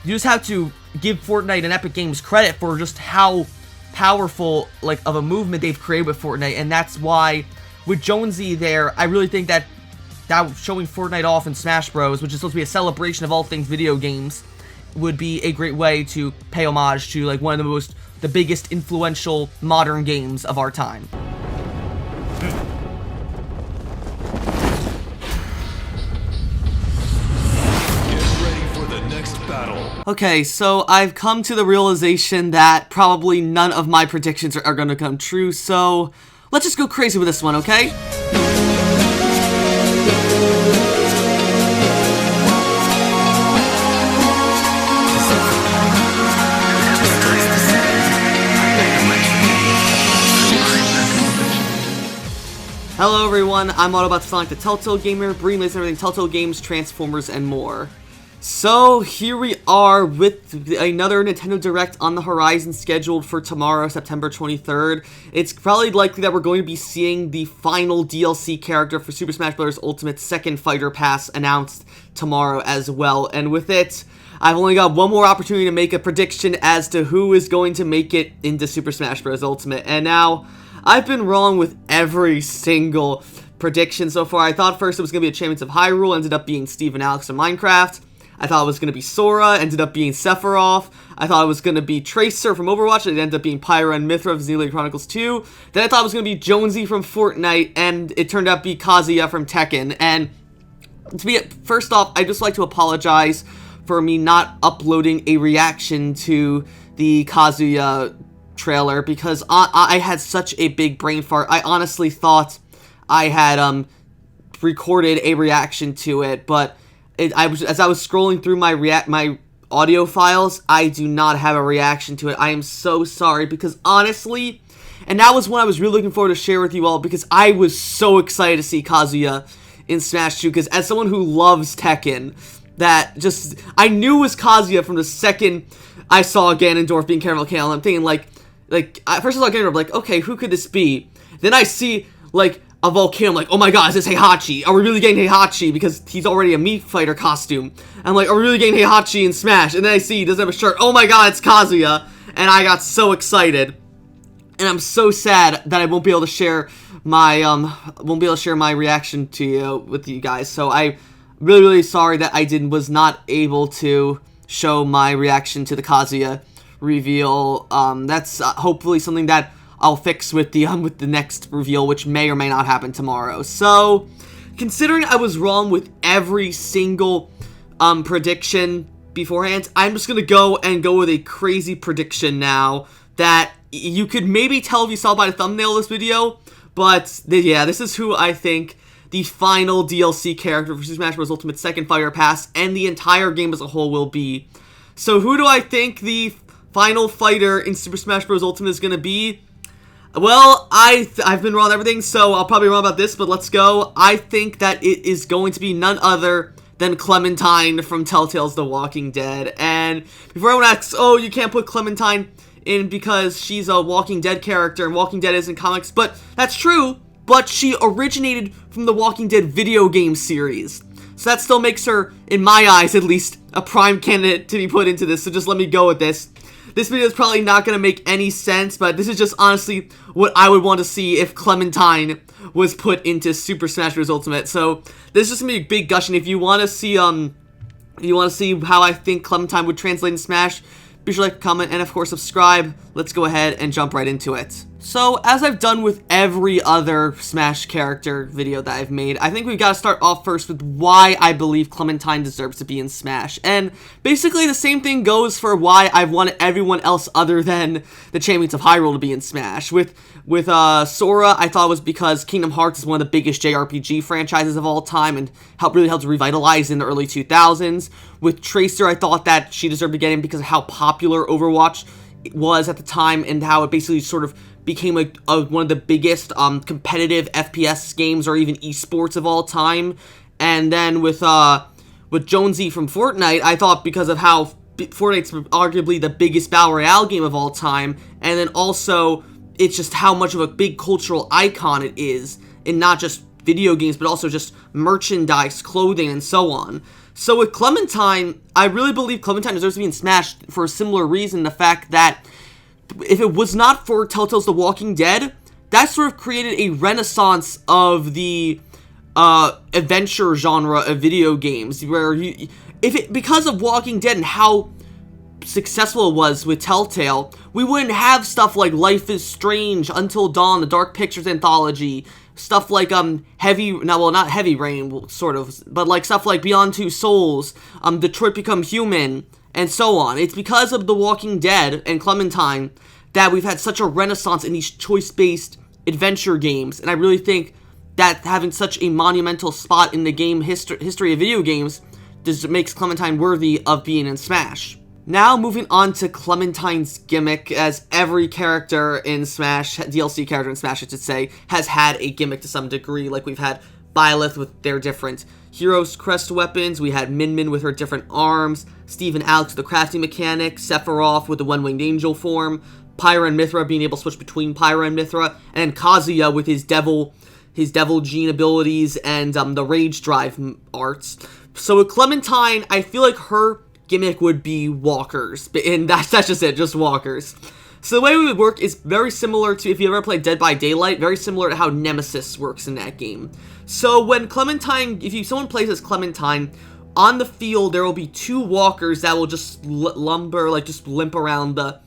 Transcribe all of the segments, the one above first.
you just have to give Fortnite and Epic Games credit for just how powerful, like, of a movement they've created with Fortnite, and that's why, with Jonesy there, I really think that showing Fortnite off in Smash Bros., which is supposed to be a celebration of all things video games, would be a great way to pay homage to, like, one of the biggest influential modern games of our time. Okay, so I've come to the realization that probably none of my predictions are going to come true, so let's just go crazy with this one, okay? Hello everyone, I'm Autobot, Sonic the Telltale Gamer, bringing this everything Telltale Games, Transformers, and more. So, here we are with another Nintendo Direct on the horizon scheduled for tomorrow, September 23rd. It's probably likely that we're going to be seeing the final DLC character for Super Smash Bros. Ultimate Second Fighter Pass announced tomorrow as well. And with it, I've only got one more opportunity to make a prediction as to who is going to make it into Super Smash Bros. Ultimate. And now, I've been wrong with every single prediction so far. I thought first it was going to be a Champions of Hyrule, ended up being Steve and Alex in Minecraft. I thought it was going to be Sora, ended up being Sephiroth. I thought it was going to be Tracer from Overwatch, it ended up being Pyra and Mythra of Xenoblade Chronicles 2. Then I thought it was going to be Jonesy from Fortnite, and it turned out to be Kazuya from Tekken. And first off, I'd just like to apologize for me not uploading a reaction to the Kazuya trailer, because I had such a big brain fart. I honestly thought I had recorded a reaction to it, but as I was scrolling through my audio files, I do not have a reaction to it. I am so sorry, because honestly, and that was one I was really looking forward to share with you all, because I was so excited to see Kazuya in Smash 2, because as someone who loves Tekken, I knew it was Kazuya from the second I saw Ganondorf being Caramel Kale, and I'm thinking, first I saw Ganondorf, like, okay, who could this be? Then I see, like, a volcano, I'm like, oh my god, is this Heihachi? Are we really getting Heihachi? Because he's already a Meat Fighter costume. I'm like, are we really getting Heihachi in Smash? And then I see he doesn't have a shirt. Oh my god, it's Kazuya. And I got so excited. And I'm so sad that I won't be able to share my, reaction with you guys. So I'm really, really sorry that I was not able to show my reaction to the Kazuya reveal. That's hopefully something that I'll fix with the next reveal, which may or may not happen tomorrow. So, considering I was wrong with every single prediction beforehand, I'm just gonna go with a crazy prediction now that you could maybe tell if you saw by the thumbnail of this video. But yeah, this is who I think the final DLC character for Super Smash Bros. Ultimate Second Fighter Pass and the entire game as a whole will be. So, who do I think the final fighter in Super Smash Bros. Ultimate is gonna be? Well, I've been wrong on everything, so I'll probably be wrong about this, but let's go. I think that it is going to be none other than Clementine from Telltale's The Walking Dead. And before everyone asks, oh, you can't put Clementine in because she's a Walking Dead character and Walking Dead is in comics, but that's true, but she originated from the Walking Dead video game series. So that still makes her, in my eyes at least, a prime candidate to be put into this, so just let me go with this. This video is probably not going to make any sense, but this is just honestly what I would want to see if Clementine was put into Super Smash Bros. Ultimate. So this is just going to be a big gushing. If you want to see how I think Clementine would translate in Smash, be sure to like, comment, and of course subscribe. Let's go ahead and jump right into it. So, as I've done with every other Smash character video that I've made, I think we've got to start off first with why I believe Clementine deserves to be in Smash. And basically the same thing goes for why I've wanted everyone else other than the Champions of Hyrule to be in Smash. With Sora, I thought it was because Kingdom Hearts is one of the biggest JRPG franchises of all time and really helped revitalize in the early 2000s. With Tracer, I thought that she deserved to get in because of how popular Overwatch was at the time and how it basically sort of became one of the biggest competitive FPS games or even esports of all time. And then with Jonesy from Fortnite, I thought because of how Fortnite's arguably the biggest battle royale game of all time, and then also it's just how much of a big cultural icon it is in not just video games but also just merchandise, clothing, and so on. So with Clementine, I really believe Clementine deserves to be in Smash for a similar reason. The fact that if it was not for Telltale's The Walking Dead, that sort of created a renaissance of the adventure genre of video games, where because of Walking Dead and how successful it was with Telltale, we wouldn't have stuff like Life is Strange, Until Dawn, the Dark Pictures anthology, stuff like not Heavy Rain, sort of, but like stuff like Beyond Two Souls, Detroit Become Human, and so on. It's because of The Walking Dead and Clementine that we've had such a renaissance in these choice-based adventure games, and I really think that having such a monumental spot in the game history of video games just makes Clementine worthy of being in Smash. Now, moving on to Clementine's gimmick, as every character in Smash, DLC character in Smash, I should say, has had a gimmick to some degree. Like, we've had Byleth with their different Heroes Crest weapons, we had Min Min with her different arms, Steve and Alex with the crafting mechanic, Sephiroth with the One-Winged Angel form, Pyra and Mithra being able to switch between Pyra and Mithra, and then Kazuya with his Devil Gene abilities and the Rage Drive arts. So with Clementine, I feel like her gimmick would be walkers, and that's just it, just walkers. So the way we would work is very similar to, if you ever played Dead by Daylight, very similar to how Nemesis works in that game. So when Clementine, someone plays as Clementine, on the field there will be two walkers that will just just limp around the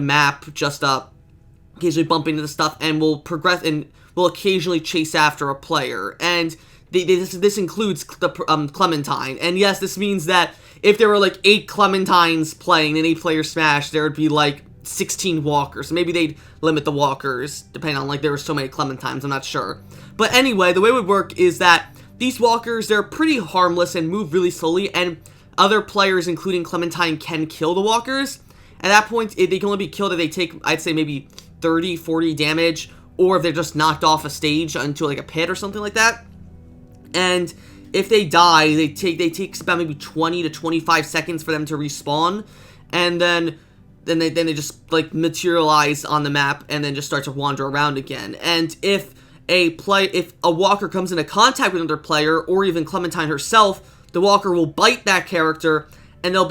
map, just occasionally bump into the stuff, and will progress and will occasionally chase after a player. And this includes the Clementine. And yes, this means that if there were like 8 Clementines playing in 8-player Smash, there would be like 16 walkers. Maybe they'd limit the walkers, depending on, like, there were so many Clementines, I'm not sure. But anyway, the way it would work is that these walkers, they're pretty harmless and move really slowly, and other players, including Clementine, can kill the walkers. At that point, they can only be killed if they take, I'd say, maybe 30, 40 damage, or if they're just knocked off a stage into, like, a pit or something like that. And if they die, they take about maybe 20 to 25 seconds for them to respawn, and then they just, like, materialize on the map and then just start to wander around again. And if a walker comes into contact with another player, or even Clementine herself, the walker will bite that character, and they'll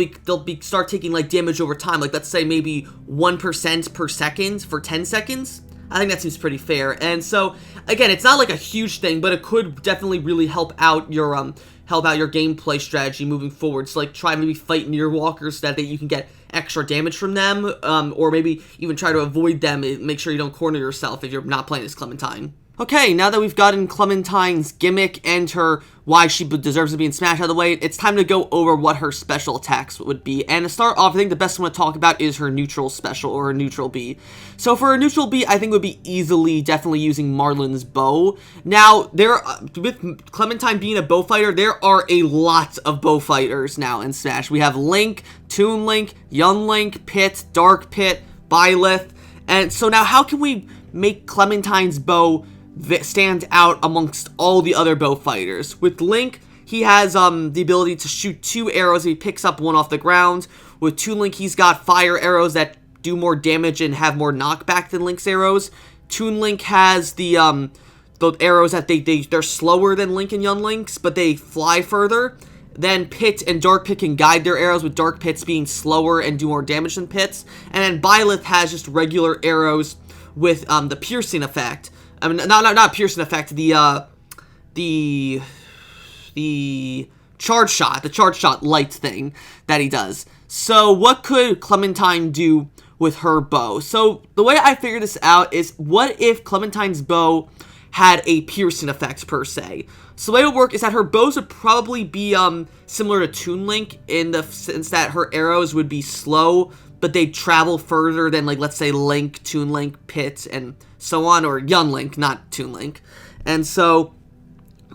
start taking, like, damage over time. Like, let's say maybe 1% per second for 10 seconds. I think that seems pretty fair. And so, again, it's not like a huge thing, but it could definitely really help out your gameplay strategy moving forward. So, like, try maybe fight near walkers so that you can get extra damage from them, or maybe even try to avoid them and make sure you don't corner yourself if you're not playing as Clementine. Okay, now that we've gotten Clementine's gimmick and why she deserves to be in Smash out of the way, it's time to go over what her special attacks would be. And to start off, I think the best one to talk about is her neutral special, or her neutral B. So for her neutral B, I think it would be definitely using Marlin's bow. Now, with Clementine being a bow fighter, there are a lot of bow fighters now in Smash. We have Link, Toon Link, Young Link, Pit, Dark Pit, Byleth, and so now how can we make Clementine's bow stand out amongst all the other bow fighters? With Link, he has the ability to shoot 2 arrows if he picks up one off the ground. With Toon Link, he's got fire arrows that do more damage and have more knockback than Link's arrows. Toon Link has the arrows that they're slower than Link and Young Link's, but they fly further. Then Pit and Dark Pit can guide their arrows, with Dark Pit's being slower and do more damage than Pit's. And then Byleth has just regular arrows with the piercing effect. I mean, not piercing effect, the charge shot light thing that he does. So what could Clementine do with her bow? So the way I figured this out is, what if Clementine's bow had a piercing effect per se? So the way it would work is that her bows would probably be similar to Toon Link, in the sense that her arrows would be slow, but they'd travel further than, like, let's say Link, Toon Link, Pit, and so on, or Young Link, not Toon Link. And so,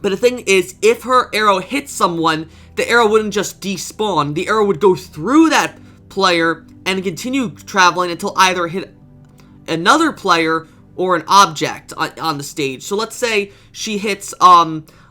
but the thing is, if her arrow hits someone, the arrow wouldn't just despawn. The arrow would go through that player and continue traveling until either hit another player or an object on the stage. So let's say she hits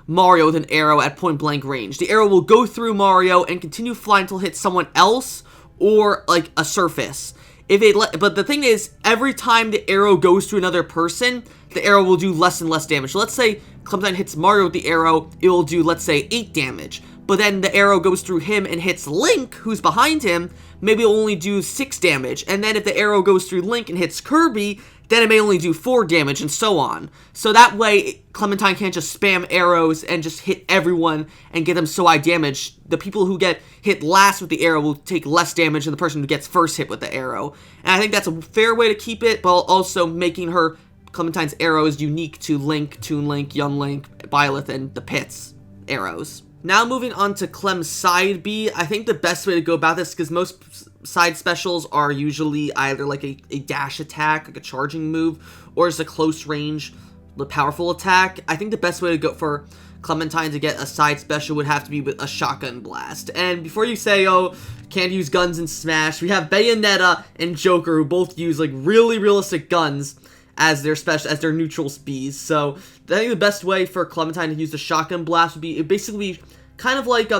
Mario with an arrow at point blank range. The arrow will go through Mario and continue flying until it hits someone else, or, like, a surface. But the thing is, every time the arrow goes to another person, the arrow will do less and less damage. So let's say Clementine hits Mario with the arrow, it will do, let's say, 8 damage. But then the arrow goes through him and hits Link, who's behind him, maybe it'll only do 6 damage. And then if the arrow goes through Link and hits Kirby, then it may only do 4 damage, and so on. So that way, Clementine can't just spam arrows and just hit everyone and get them so high damage. The people who get hit last with the arrow will take less damage than the person who gets first hit with the arrow. And I think that's a fair way to keep it, while also making her, Clementine's arrows, unique to Link, Toon Link, Young Link, Byleth, and the Pits arrows. Now moving on to Clem's side B, I think the best way to go about this, because most side specials are usually either like a dash attack, like a charging move, or it's a close range, the powerful attack. I think the best way to go for Clementine to get a side special would have to be with a shotgun blast. And before you say, oh, can't use guns in Smash, we have Bayonetta and Joker, who both use like really realistic guns as their special, as their neutral Bs. So I think the best way for Clementine to use the shotgun blast would be, it basically kind of like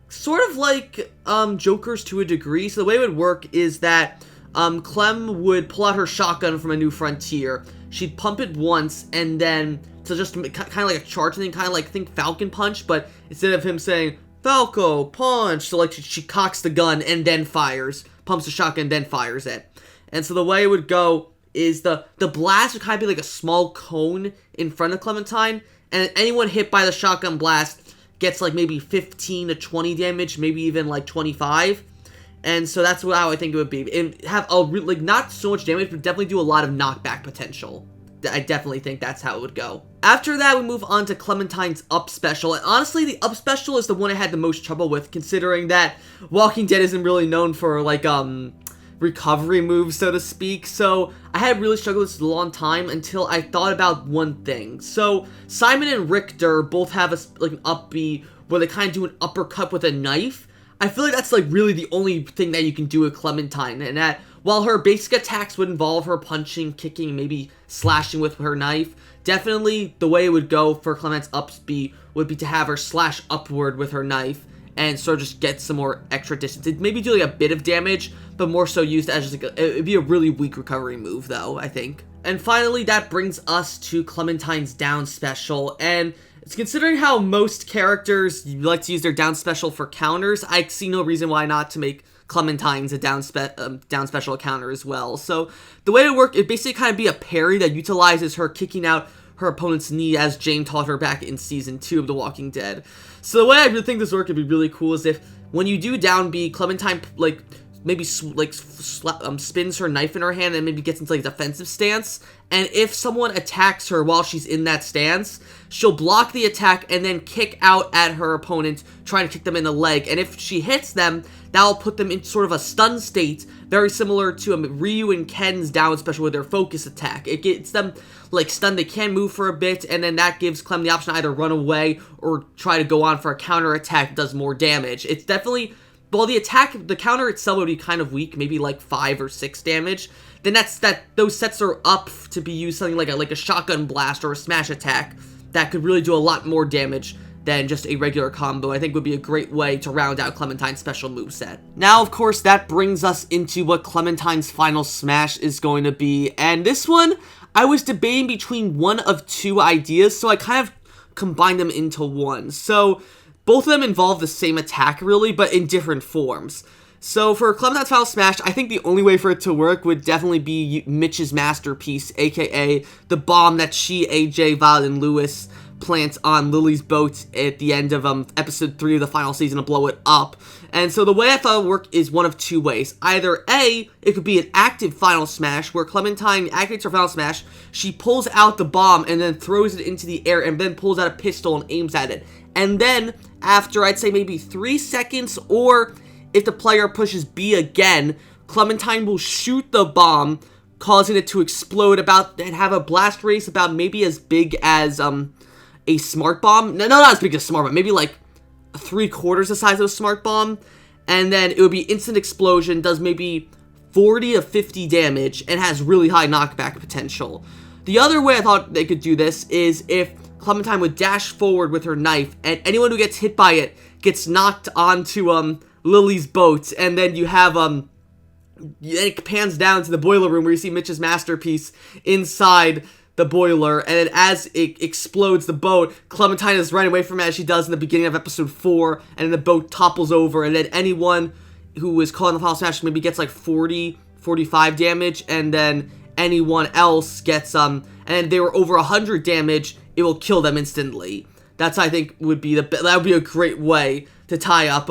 sort of like Joker's to a degree. So the way it would work is that Clem would pull out her shotgun from A New Frontier. She'd pump it once, and then to just kind of like a charge thing, kind of like think Falcon Punch, but instead of him saying Falco Punch, so like she cocks the gun and then fires, pumps the shotgun, then fires it. And so the way it would go is the blast would kind of be like a small cone in front of Clementine, and anyone hit by the shotgun blast gets like maybe 15 to 20 damage, maybe even like 25. And so that's how I think it would be. And have a like not so much damage, but definitely do a lot of knockback potential. I definitely think that's how it would go. After that, we move on to Clementine's up special. And honestly, the up special is the one I had the most trouble with, considering that Walking Dead isn't really known for like recovery moves, so to speak. So I had really struggled with this a long time until I thought about one thing. So Simon and Richter both have like an up B where they kind of do an uppercut with a knife. I feel like that's like really the only thing that you can do with Clementine, and that while her basic attacks would involve her punching, kicking, maybe slashing with her knife, definitely the way it would go for Clementine's up B would be to have her slash upward with her knife and sort of just get some more extra distance. It'd maybe do like a bit of damage, but more so used as just like it'd be a really weak recovery move though, I think. And finally, that brings us to Clementine's down special, and it's considering how most characters like to use their down special for counters, I see no reason why not to make Clementine's a down special counter as well. So the way it worked, it basically kind of be a parry that utilizes her kicking out her opponent's knee, as Jane taught her back in Season 2 of The Walking Dead. So the way I really think this work would be really cool is if, when you do down B, Clementine, like, maybe, spins her knife in her hand and maybe gets into, like, a defensive stance, and if someone attacks her while she's in that stance, she'll block the attack and then kick out at her opponent, trying to kick them in the leg, and if she hits them, that'll put them in sort of a stun state, very similar to Ryu and Ken's down special with their focus attack. It gets them, like, stunned, they can move for a bit, and then that gives Clem the option to either run away or try to go on for a counter attack that does more damage. It's definitely, well, the counter itself would be kind of weak, maybe like 5 or 6 damage, then those sets are up to be used something like a shotgun blast or a smash attack that could really do a lot more damage than just a regular combo. I think would be a great way to round out Clementine's special moveset. Now, of course, that brings us into what Clementine's final smash is going to be, and this one, I was debating between one of two ideas, so I kind of combined them into one. So both of them involve the same attack, really, but in different forms. So for Clementine's final smash, I think the only way for it to work would definitely be Mitch's masterpiece, aka the bomb that she, AJ, Violet, and Lewis plant on Lily's boat at the end of episode 3 of the final season to blow it up. And so the way I thought it would work is one of two ways. Either A, it could be an active final smash where Clementine activates her final smash, she pulls out the bomb and then throws it into the air and then pulls out a pistol and aims at it. And then after, I'd say maybe 3 seconds, or if the player pushes B again, Clementine will shoot the bomb, causing it to explode and have a blast radius about maybe as big as a smart bomb. No, not as big as a smart bomb. Maybe like 3/4 the size of a smart bomb. And then it would be instant explosion, does maybe 40 to 50 damage, and has really high knockback potential. The other way I thought they could do this is if Clementine would dash forward with her knife, and anyone who gets hit by it gets knocked onto Lily's boat, and then you have it pans down to the boiler room where you see Mitch's masterpiece inside the boiler, and then as it explodes the boat, Clementine is running away from it as she does in the beginning of episode 4, and then the boat topples over, and then anyone who is caught in the final smash maybe gets like 40, 45 damage, and then anyone else gets, and they were over 100 damage, it will kill them instantly. That's, I think, that would be a great way to tie up,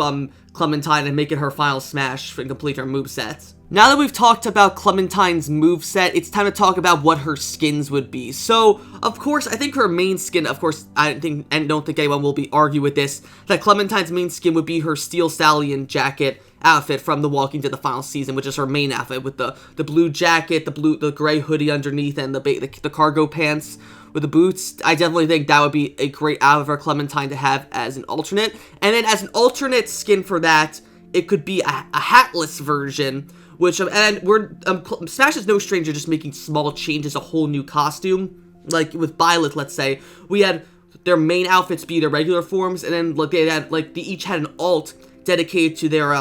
Clementine and make it her final smash and complete her moveset. Now that we've talked about Clementine's moveset, it's time to talk about what her skins would be. So, of course, I think her main skin, of course, I don't think anyone will argue with this, that Clementine's main skin would be her Steel Stallion jacket outfit from The Walking Dead the final season, which is her main outfit, with the blue jacket, the gray hoodie underneath, and the cargo pants with the boots. I definitely think that would be a great outfit for Clementine to have as an alternate. And then as an alternate skin for that, it could be a hatless version, which, Smash is no stranger just making small changes, a whole new costume. Like with Violet, let's say, we had their main outfits be their regular forms, and then they each had an alt dedicated to their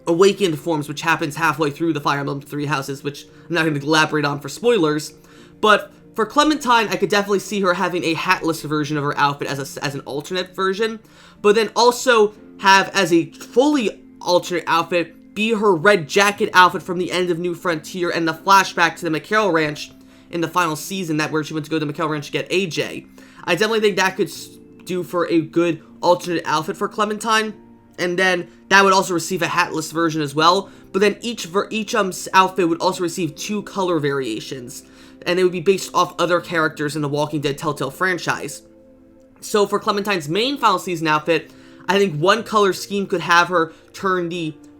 awakened forms, which happens halfway through the Fire Emblem 3 houses, which I'm not going to elaborate on for spoilers. But for Clementine, I could definitely see her having a hatless version of her outfit as an alternate version, but then also have as a fully alternate outfit be her red jacket outfit from the end of New Frontier and the flashback to the McCarroll Ranch in the final season, where she went to go to the McCarroll Ranch to get AJ. I definitely think that could do for a good alternate outfit for Clementine, and then that would also receive a hatless version as well. But then each outfit would also receive 2 color variations, and they would be based off other characters in the Walking Dead Telltale franchise. So for Clementine's main final season outfit, I think one color scheme could have her turn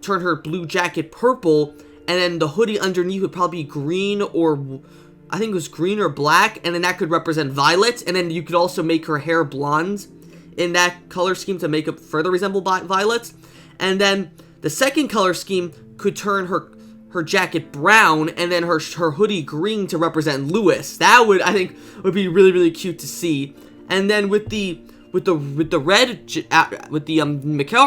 her blue jacket purple, and then the hoodie underneath would probably be green, or I think it was green or black, and then that could represent Violet, and then you could also make her hair blonde in that color scheme to make it further resemble Violet. And then the second color scheme could turn her jacket brown, and then her hoodie green to represent Lewis. That would, I think, would be really, really cute to see. And then with the McCarroll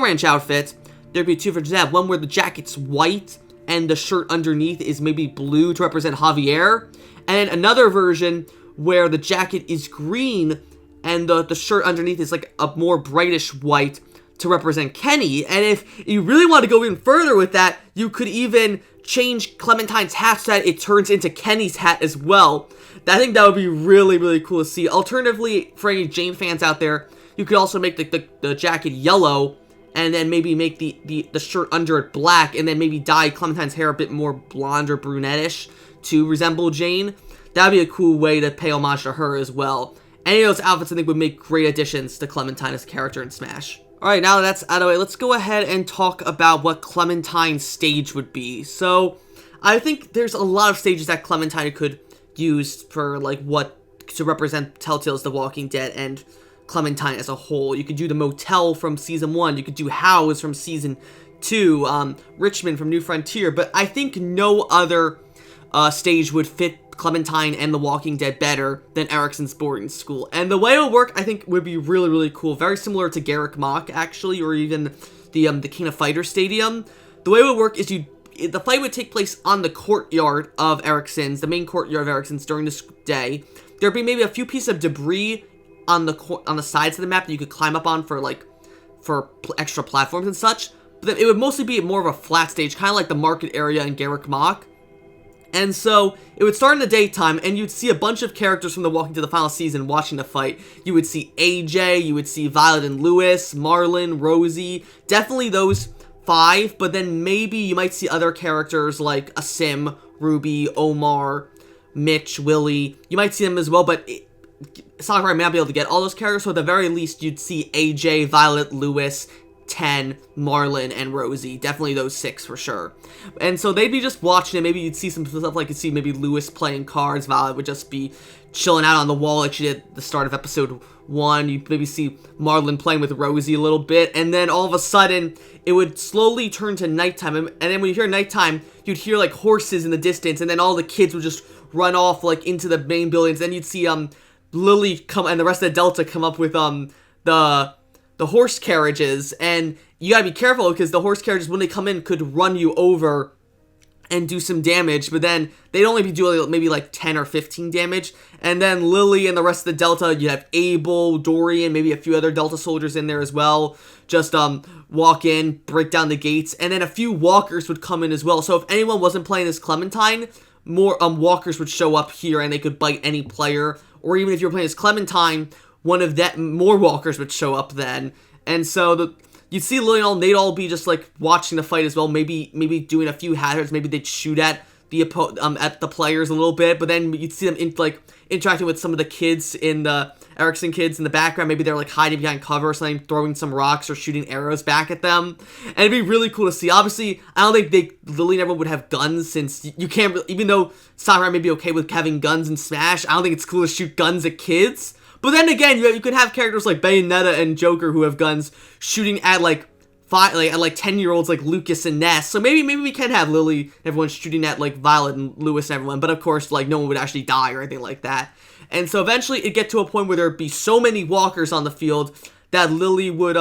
Ranch outfit, there'd be 2 versions of that. One where the jacket's white and the shirt underneath is maybe blue to represent Javier, and another version where the jacket is green and the shirt underneath is like a more brightish white to represent Kenny. And if you really want to go even further with that, you could even change Clementine's hat so that it turns into Kenny's hat as well. I think that would be really, really cool to see. Alternatively, for any Jane fans out there, you could also make the jacket yellow, and then maybe make the shirt under it black, and then maybe dye Clementine's hair a bit more blonde or brunettish to resemble Jane. That would be a cool way to pay homage to her as well. Any of those outfits, I think, would make great additions to Clementine as a character in Smash. Alright, now that that's out of the way, let's go ahead and talk about what Clementine's stage would be. So, I think there's a lot of stages that Clementine could use for, to represent Telltale's The Walking Dead and Clementine as a whole. You could do the motel from Season 1, you could do House from Season 2, Richmond from New Frontier, but I think no other stage would fit Clementine and The Walking Dead better than Erickson's boarding school. And the way it would work, I think, would be really, really cool. Very similar to Garrick Mach, actually, or even the King of Fighters Stadium. The way it would work is the fight would take place on the courtyard of Erickson's, the main courtyard of Erickson's during this day. There'd be maybe a few pieces of debris on the sides of the map that you could climb up on for extra platforms and such. But then it would mostly be more of a flat stage, kind of like the market area in Garrick Mach. And so, it would start in the daytime, and you'd see a bunch of characters from The Walking Dead the final season watching the fight. You would see AJ, you would see Violet and Lewis, Marlon, Rosie, definitely those 5, but then maybe you might see other characters like Asim, Ruby, Omar, Mitch, Willie. You might see them as well, but Sakurai may not be able to get all those characters, so at the very least, you'd see AJ, Violet, Lewis, 10, Marlon, and Rosie. Definitely those 6 for sure. And so they'd be just watching it. Maybe you'd see some stuff like you'd see maybe Lewis playing cards. Violet would just be chilling out on the wall like she did at the start of episode 1. You'd maybe see Marlon playing with Rosie a little bit. And then all of a sudden, it would slowly turn to nighttime. And then when you hear nighttime, you'd hear like horses in the distance. And then all the kids would just run off like into the main buildings. Then you'd see Lily come and the rest of the Delta come up with the horse carriages, and you gotta be careful because the horse carriages, when they come in, could run you over and do some damage, but then they'd only be doing maybe like 10 or 15 damage. And then Lily and the rest of the Delta, you have Abel, Dorian, maybe a few other Delta soldiers in there as well. Just walk in, break down the gates, and then a few walkers would come in as well. So if anyone wasn't playing as Clementine, more walkers would show up here and they could bite any player. Or even if you're playing as Clementine, more walkers would show up then. And so you'd see Lily and all, they'd all be just like watching the fight as well, maybe doing a few hazards, maybe they'd shoot at the players a little bit, but then you'd see them interacting with some of the kids the Erickson kids in the background. Maybe they're like hiding behind cover or something, throwing some rocks or shooting arrows back at them, and it'd be really cool to see. Obviously, I don't think Lily and everyone would have guns, since you can't really, even though Sakurai may be okay with having guns in Smash, I don't think it's cool to shoot guns at kids. But then again, you could have characters like Bayonetta and Joker who have guns shooting at like 10-year-olds like Lucas and Ness. So maybe we can have Lily and everyone shooting at like Violet and Lewis and everyone. But of course, like no one would actually die or anything like that. And so eventually it'd get to a point where there'd be so many walkers on the field that Lily would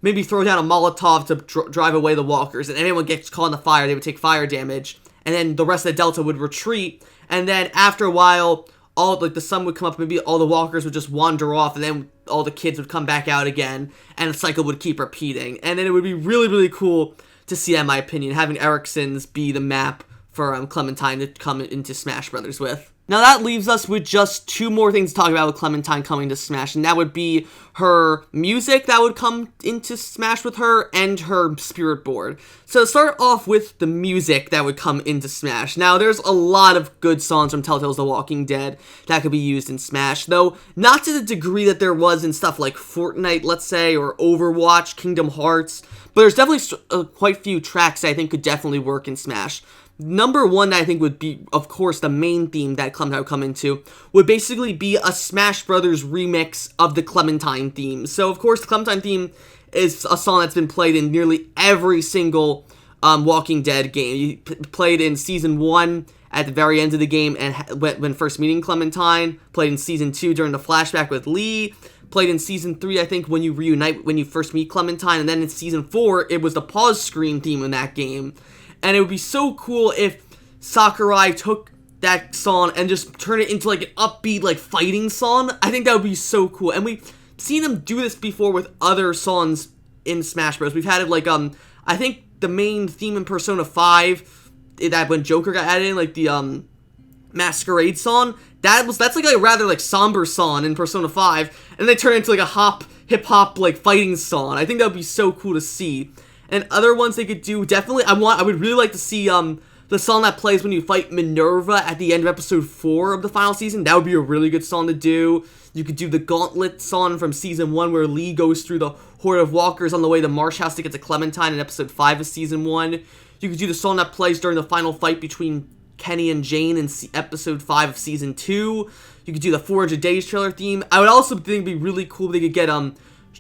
maybe throw down a Molotov to drive away the walkers. And anyone gets caught in the fire, they would take fire damage. And then the rest of the Delta would retreat. And then after a while, the sun would come up, maybe all the walkers would just wander off, and then all the kids would come back out again, and the cycle would keep repeating. And then it would be really, really cool to see, in my opinion, having Erickson's be the map for Clementine to come into Smash Brothers with. Now that leaves us with just two more things to talk about with Clementine coming to Smash, and that would be her music that would come into Smash with her, and her spirit board. So to start off with the music that would come into Smash. Now there's a lot of good songs from Telltale's The Walking Dead that could be used in Smash, though not to the degree that there was in stuff like Fortnite, let's say, or Overwatch, Kingdom Hearts, but there's definitely quite a few tracks that I think could definitely work in Smash. Number one that I think would be, of course, the main theme that Clementine would come into would basically be a Smash Brothers remix of the Clementine theme. So, of course, the Clementine theme is a song that's been played in nearly every single Walking Dead game. You played in Season 1 at the very end of the game and when first meeting Clementine, played in Season 2 during the flashback with Lee, played in Season 3, I think, when you reunite, when you first meet Clementine, and then in Season 4, it was the pause screen theme in that game. And it would be so cool if Sakurai took that song and just turned it into like an upbeat, like fighting song. I think that would be so cool. And we've seen him do this before with other songs in Smash Bros. We've had it like I think the main theme in Persona 5 that when Joker got added in, like the Masquerade song. That's like a rather like somber song in Persona 5, and they turn it into like a hip hop like fighting song. I think that would be so cool to see. And other ones they could do, definitely, I would really like to see the song that plays when you fight Minerva at the end of episode 4 of the final season. That would be a really good song to do. You could do the Gauntlet song from season 1 where Lee goes through the horde of walkers on the way to Marsh House to get to Clementine in episode 5 of season 1. You could do the song that plays during the final fight between Kenny and Jane in episode 5 of season 2. You could do the 400 Days trailer theme. I would also think it'd be really cool if they could get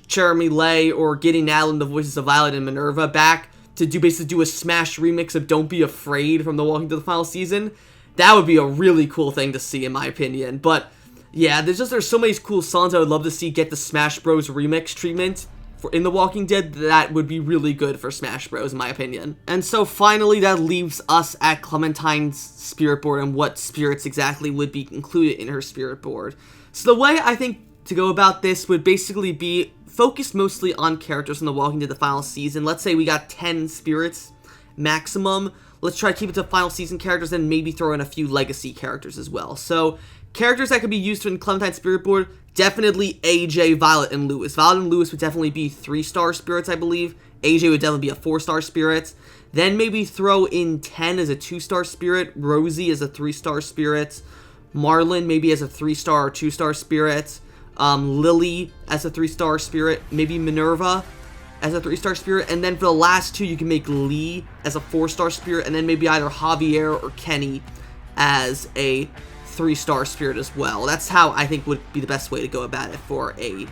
Jeremy Lay or Gideon Allen, the voices of Violet and Minerva, back to basically do a Smash remix of Don't Be Afraid from the Walking to the final season. That would be a really cool thing to see, in my opinion. But yeah, there's so many cool songs I would love to see get the Smash Bros remix treatment in The Walking Dead. That would be really good for Smash Bros, in my opinion. And so finally, that leaves us at Clementine's spirit board and what spirits exactly would be included in her spirit board. So the way I think to go about this would basically be focused mostly on characters in The Walking Dead the final season. Let's say we got 10 spirits maximum. Let's try to keep it to final season characters and maybe throw in a few legacy characters as well. So characters that could be used in Clementine's spirit board, definitely AJ, Violet, and Lewis. Violet and Lewis would definitely be 3-star spirits, I believe. AJ would definitely be a 4-star spirit. Then maybe throw in 10 as a 2-star spirit. Rosie as a 3-star spirit. Marlon maybe as a 3-star or 2-star spirit. Lily as a 3-star spirit, maybe Minerva as a 3-star spirit, and then for the last two you can make Lee as a 4-star spirit, and then maybe either Javier or Kenny as a 3-star spirit as well. That's how I think would be the best way to go about it for a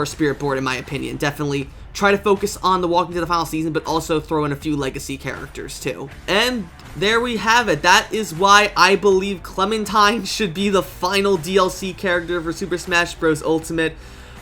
spirit board, in my opinion. Definitely try to focus on the Walking to the final season, but also throw in a few legacy characters too. And there we have it. That is why I believe Clementine should be the final DLC character for Super Smash Bros. Ultimate.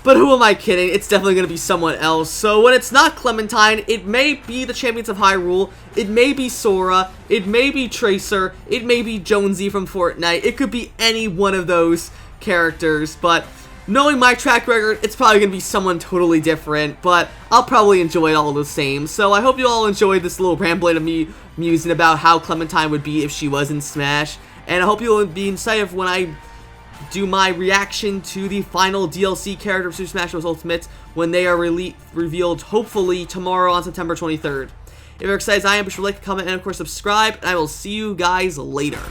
But who am I kidding? It's definitely going to be someone else. So when it's not Clementine, it may be the Champions of Hyrule, it may be Sora, it may be Tracer, it may be Jonesy from Fortnite. It could be any one of those characters, but knowing my track record, it's probably going to be someone totally different, but I'll probably enjoy it all the same. So I hope you all enjoyed this little rambling of me musing about how Clementine would be if she was in Smash, and I hope you'll be excited when I do my reaction to the final DLC character of Super Smash Bros. Ultimate when they are revealed, hopefully, tomorrow on September 23rd. If you're excited as I am, be sure to like, comment, and of course subscribe, and I will see you guys later.